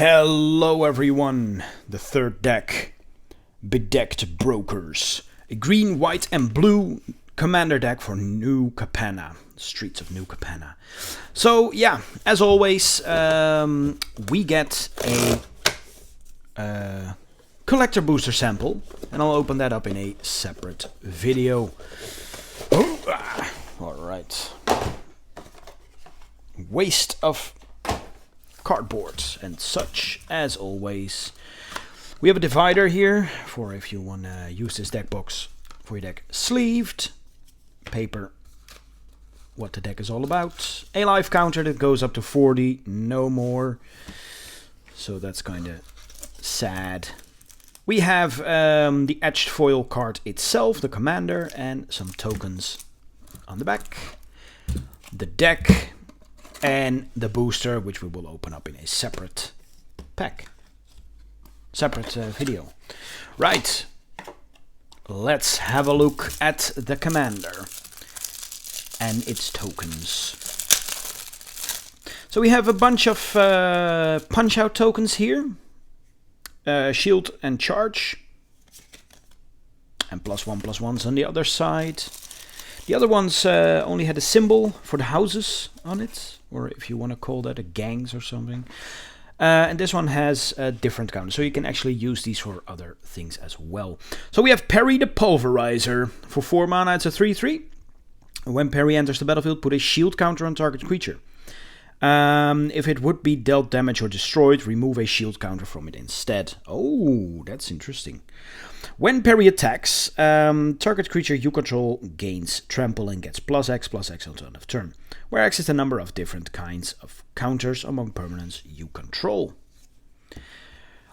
Hello everyone, the third deck, Bedecked Brokers, a green, white and blue commander deck for New Capenna, streets of New Capenna. So yeah, as always, we get a collector booster sample, and I'll open that up in a separate video. Alright, waste of cardboard and such, as always. We have a divider here for if you want to use this deck box for your deck. Sleeved paper, what the deck is all about. A life counter that goes up to 40, no more. So that's kind of sad. We have the etched foil card itself, the commander, and some tokens on the back. The deck and the booster, which we will open up in a separate video. Right, let's have a look at the commander and its tokens. So we have a bunch of punch out tokens here, shield and charge, and +1/+1s on the other side. The other ones only had a symbol for the houses on it, or if you want to call that a gangs or something. And this one has a different counter, so you can actually use these for other things as well. So we have Perry the Pulverizer. For 4 mana, it's a 3/3. When Perry enters the battlefield, put a shield counter on target creature. If it would be dealt damage or destroyed, remove a shield counter from it instead. Oh, that's interesting. When Perry attacks, target creature you control gains trample and gets +X/+X until end of turn, where X is the number of different kinds of counters among permanents you control.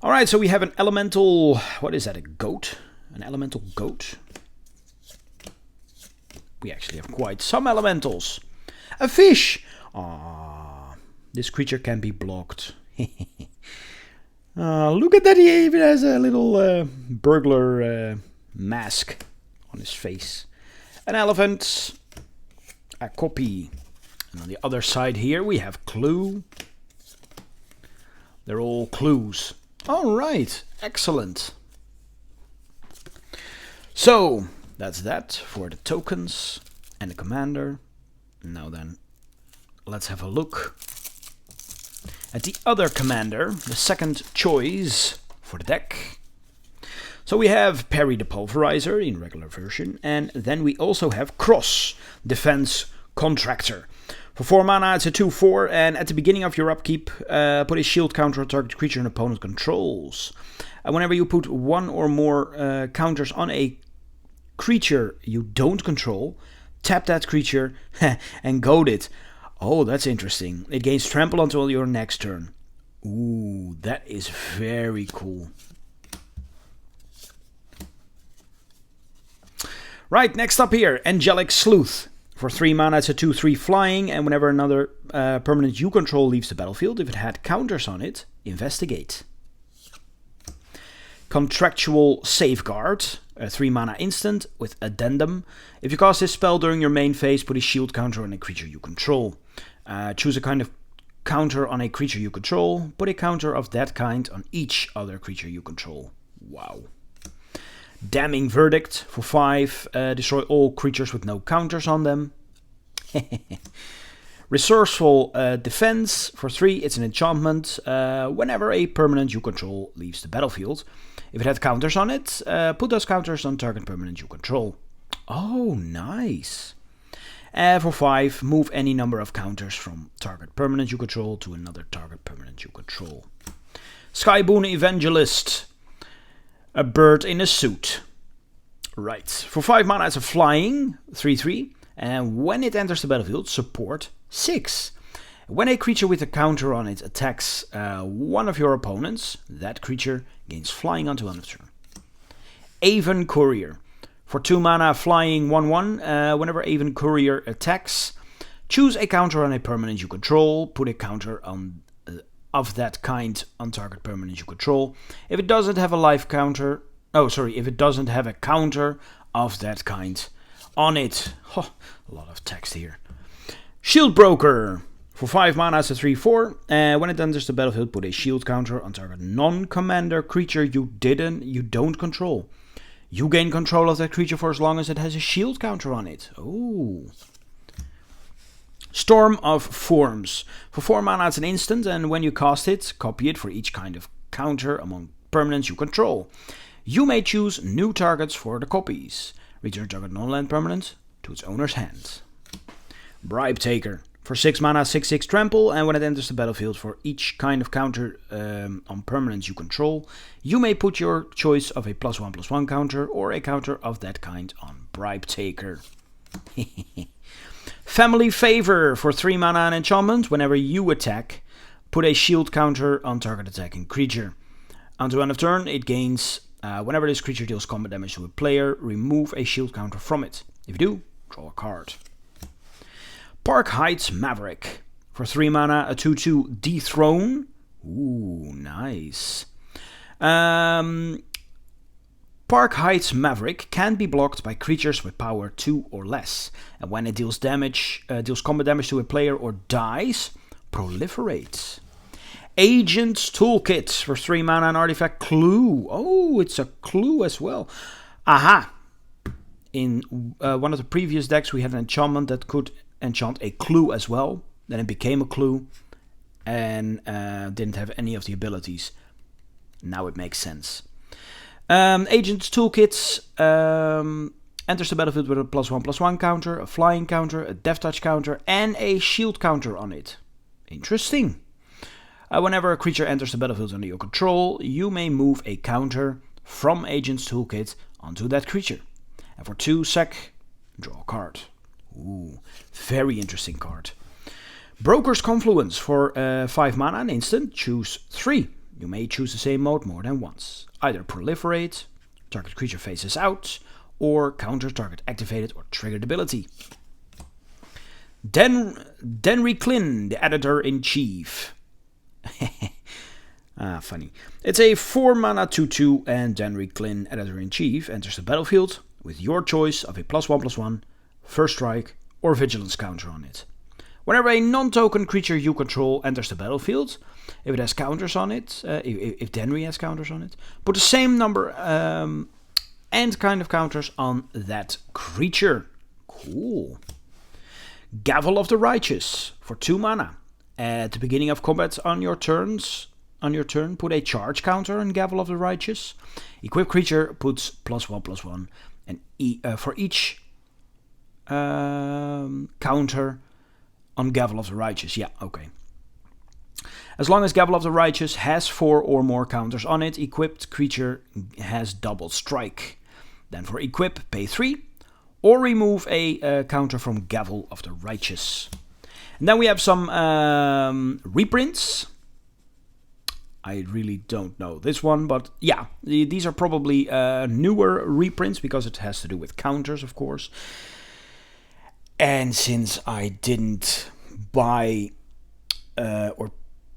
Alright, so we have an elemental, what is that, a goat? An elemental goat? We actually have quite some elementals. A fish! Ah, this creature can be blocked. Look at that, he even has a little burglar mask on his face. An elephant, a copy. And on the other side here we have clue. They're all clues. Alright, excellent. So, that's that for the tokens and the commander. Now then, let's have a look at the other commander, the second choice for the deck. So we have Perry the Pulverizer in regular version, and then we also have Cross, Defense Contractor. For 4 mana, it's a 2/4, and at the beginning of your upkeep, put a shield counter on target creature an opponent controls. Whenever you put one or more counters on a creature you don't control, tap that creature and goad it. Oh, that's interesting. It gains trample until your next turn. Ooh, that is very cool. Right, next up here, Angelic Sleuth. For 3 mana, it's a 2/3 flying, and whenever another permanent you control leaves the battlefield, if it had counters on it, investigate. Contractual Safeguard, a 3 mana instant with addendum. If you cast this spell during your main phase, put a shield counter on a creature you control. Choose a kind of counter on a creature you control. Put a counter of that kind on each other creature you control. Wow. Damning Verdict for 5. Destroy all creatures with no counters on them. Resourceful Defense for 3. It's an enchantment. Whenever a permanent you control leaves the battlefield, if it had counters on it, put those counters on target permanent you control. Oh, nice. For 5, move any number of counters from target permanent you control to another target permanent you control. Skyboon Evangelist, a bird in a suit. Right, for 5 mana it's a flying, 3/3, and when it enters the battlefield, support 6. When a creature with a counter on it attacks one of your opponents, that creature gains flying until end of turn. Aven Courier. For 2 mana, flying 1/1, whenever Aven Courier attacks, choose a counter on a permanent you control, put a counter on of that kind on target permanent you control. If it doesn't have a life counter, if it doesn't have a counter of that kind on it. Oh, a lot of text here. Shield Broker. For 5 mana, it's a 3/4. When it enters the battlefield, put a shield counter on target non-commander creature you don't control. You gain control of that creature for as long as it has a shield counter on it. Oh. Storm of Forms. For 4 mana, it's an instant, and when you cast it, copy it for each kind of counter among permanents you control. You may choose new targets for the copies. Return target non-land permanent to its owner's hand. Bribe Taker. For 6 mana, 6/6 trample, and when it enters the battlefield for each kind of counter on permanents you control, you may put your choice of a +1/+1 counter or a counter of that kind on Bribe Taker. Family Favor. For 3 mana and enchantment, whenever you attack, put a shield counter on target attacking creature. Until end of turn, it gains, whenever this creature deals combat damage to a player, remove a shield counter from it. If you do, draw a card. Park Heights Maverick. For 3 mana, a 2/2 Dethrone. Ooh, nice. Park Heights Maverick can be blocked by creatures with power 2 or less. And when it deals combat damage to a player or dies, proliferates. Agent's Toolkit. For 3 mana, an artifact Clue. Oh, it's a clue as well. Aha! In one of the previous decks, we had an enchantment that could enchant a clue as well. Then it became a clue and didn't have any of the abilities. Now it makes sense. Agent's Toolkit enters the battlefield with a +1/+1 counter, a flying counter, a death touch counter, and a shield counter on it. Interesting. Whenever a creature enters the battlefield under your control, you may move a counter from Agent's Toolkit onto that creature. And for 2 sec, draw a card. Ooh, very interesting card. Broker's Confluence. For 5 mana, an instant, choose 3. You may choose the same mode more than once. Either proliferate, target creature faces out, or counter target activated or triggered ability. Denry Klin, the Editor-in-Chief. Funny. It's a 4 mana 2/2, and Denry Klin, Editor-in-Chief, enters the battlefield with your choice of a +1/+1, first strike, or vigilance counter on it. Whenever a non-token creature you control enters the battlefield, if it has counters on it, if Denry has counters on it, put the same number and kind of counters on that creature. Cool. Gavel of the Righteous. For 2 mana. At the beginning of combat on your turn, put a charge counter on Gavel of the Righteous. Equipped creature puts +1/+1, and for each counter on Gavel of the Righteous. Yeah, okay. As long as Gavel of the Righteous has 4 or more counters on it, equipped creature has double strike. Then for equip, pay 3, or remove a counter from Gavel of the Righteous. And then we have some reprints. I really don't know this one, but yeah, these are probably newer reprints because it has to do with counters, of course. And since I didn't buy or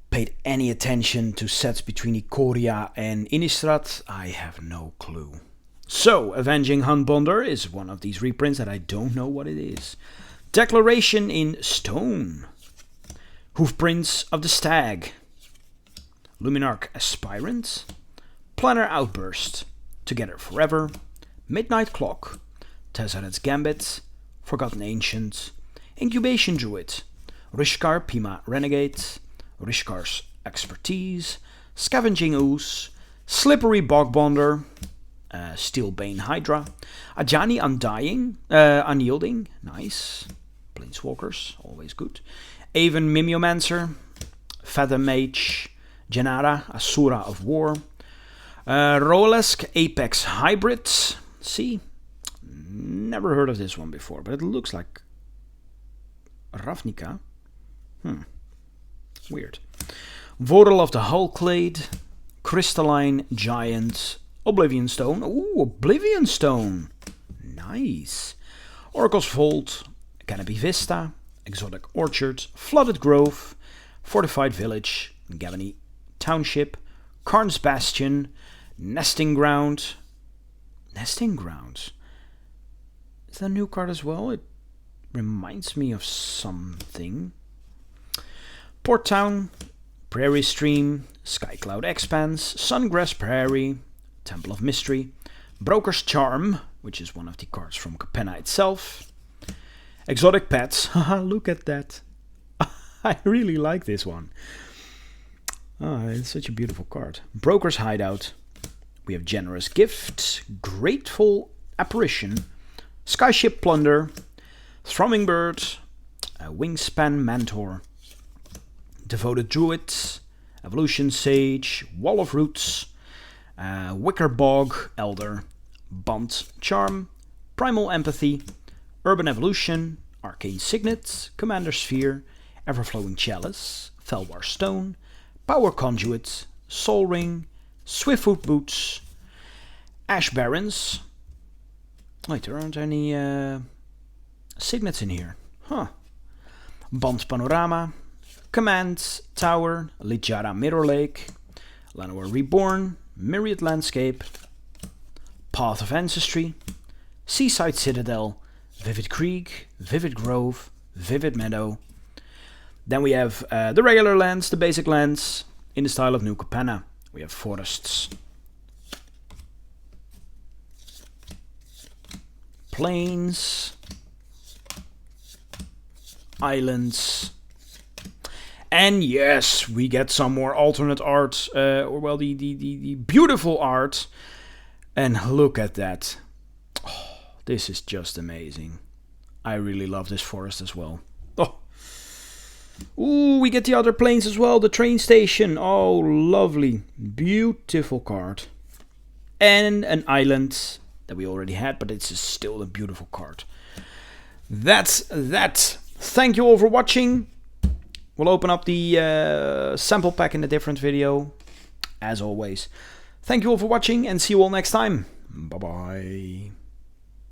paid any attention to sets between Ikoria and Innistrad, I have no clue. So, Avenging Huntbonder is one of these reprints that I don't know what it is. Declaration in Stone. Hoofprints of the Stag. Luminarch Aspirant. Planner Outburst. Together Forever. Midnight Clock. Tezzeret's Gambit. Forgotten Ancient. Incubation Druid. Rishkar Pima Renegade. Rishkar's Expertise. Scavenging Ooze. Slippery Bogbonder. Steelbane Hydra. Ajani Unyielding. Nice. Planeswalkers, always good. Aven Mimeomancer. Fathom Mage. Janara, Asura of War. Rolesk Apex Hybrid. See? Never heard of this one before, but it looks like Ravnica. Weird. Vodal of the Hullclade. Crystalline Giant. Oblivion Stone. Ooh, Oblivion Stone. Nice. Oracle's Vault. Canopy Vista. Exotic Orchard. Flooded Grove. Fortified Village. Gavany Township. Karn's Bastion. Nesting Ground. Nesting Ground. Is that a new card as well? It reminds me of something. Port Town, Prairie Stream, Sky Cloud Expanse, Sungrass Prairie, Temple of Mystery, Broker's Charm, which is one of the cards from Capenna itself, Exotic Pets, haha, look at that. I really like this one. Oh, it's such a beautiful card. Broker's Hideout. We have Generous Gift, Grateful Apparition, Skyship Plunder, Thrumming Bird, Wingspan Mentor, Devoted Druid, Evolution Sage, Wall of Roots, Wicker Bog Elder, Bond Charm, Primal Empathy, Urban Evolution, Arcane Signet, Commander Sphere, Everflowing Chalice, Felwar Stone, Power Conduit, Soul Ring, Swiftfoot Boots, Ash Barrens. Wait, there aren't any signets in here. Huh. Bond Panorama, Command Tower, Lichara Mirror Lake, Llanowar Reborn, Myriad Landscape, Path of Ancestry, Seaside Citadel, Vivid Creek, Vivid Grove, Vivid Meadow. Then we have the regular lands, the basic lands, in the style of New Capenna. We have forests, plains, islands, and yes, we get some more alternate art, or well, the beautiful art. And look at that. Oh, this is just amazing. I really love this forest as well. Oh. Ooh, we get the other planes as well, the train station. Oh, lovely. Beautiful card. And an island that we already had, but it's still a beautiful card. That's that. Thank you all for watching. We'll open up the sample pack in a different video, as always. Thank you all for watching and see you all next time. Bye-bye.